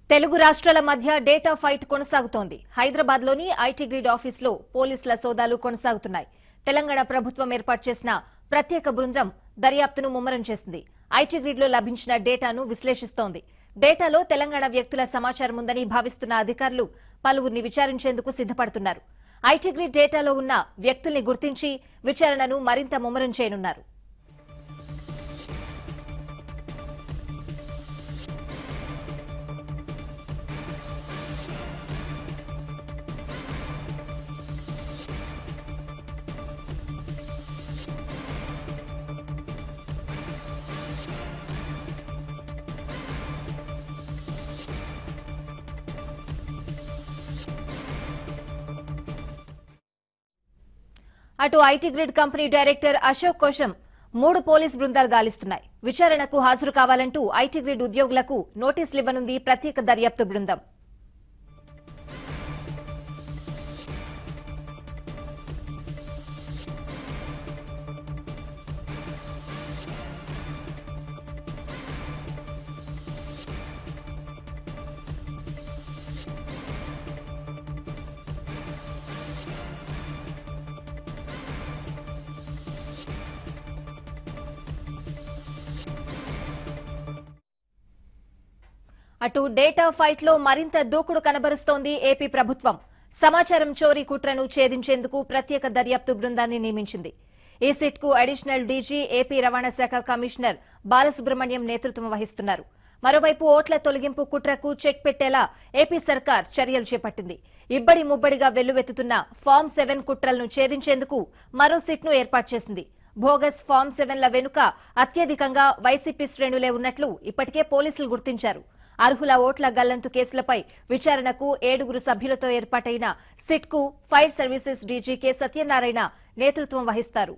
తెలుగు రాష్ట్రాల మధ్య data fight కొనసాగుతోంది. హైదరాబాద్లోని ఐటీ గ్రిడ్ ఆఫీసులో పోలీసుల సోదాలు కొనసాగుతున్నాయి. తెలంగాణ ప్రభుత్వం ఏర్పాటు చేసిన ప్రత్యేక బృందం దర్యాప్తును ముమ్మరం చేసింది. ఐటీ గ్రిడ్లో లభించిన డేటాను విశ్లేషిస్తోంది. డేటాలో తెలంగాణ వ్యక్తుల సమాచారం ఉందని భావిస్తున్న అధికారులు పలువురిని విచారించేందుకు సిద్ధపడుతున్నారు. ఐటీ గ్రిడ్ డేటాలో ఉన్న వ్యక్తుల్ని గుర్తించి విచారణను మరింత ముమ్మరం చేయనున్నారు. అటు IT grid company director Ashok కోసం 3 పోలీస్ బృందాలు గాలిస్తున్నాయి. విచారణకు హాజరు కావాలంటూ ఐటీ గ్రిడ్ ఉద్యోగులకు నోటీసులు ఇవ్వనుంది ప్రత్యేక దర్యాప్తు బృందం. అటు డేటా ఫైట్ లో మరింత దూకుడు కనబరుస్తోంది ఏపీ ప్రభుత్వం. సమాచారం చోరీ కుట్రను ఛేదించేందుకు ప్రత్యేక దర్యాప్తు బృందాన్ని నియమించింది. ఈ సిట్ కు అడిషనల్ డీజీ, ఏపీ రవాణా శాఖ కమిషనర్ బాలసుబ్రహ్మణ్యం నేతృత్వం వహిస్తున్నారు. మరోవైపు ఓట్ల తొలగింపు కుట్రకు చెక్ పెట్టేలా ఏపీ సర్కార్ చర్యలు చేపట్టింది. ఇబ్బడి ముబ్బడిగా వెల్లువెత్తుతున్న ఫామ్ 7 కుట్రలను ఛేదించేందుకు మరో సిట్ ను ఏర్పాటు చేసింది. బోగస్ ఫామ్ 7ల వెనుక అత్యధికంగా వైసీపీ శ్రేణులే ఉన్నట్లు ఇప్పటికే పోలీసులు గుర్తించారు. అర్హుల ఓట్ల గల్లంతు కేసులపై విచారణకు 7 సభ్యులతో ఏర్పాటైన సిట్ కు fire services DG K Satyanarayana నేతృత్వం వహిస్తారు.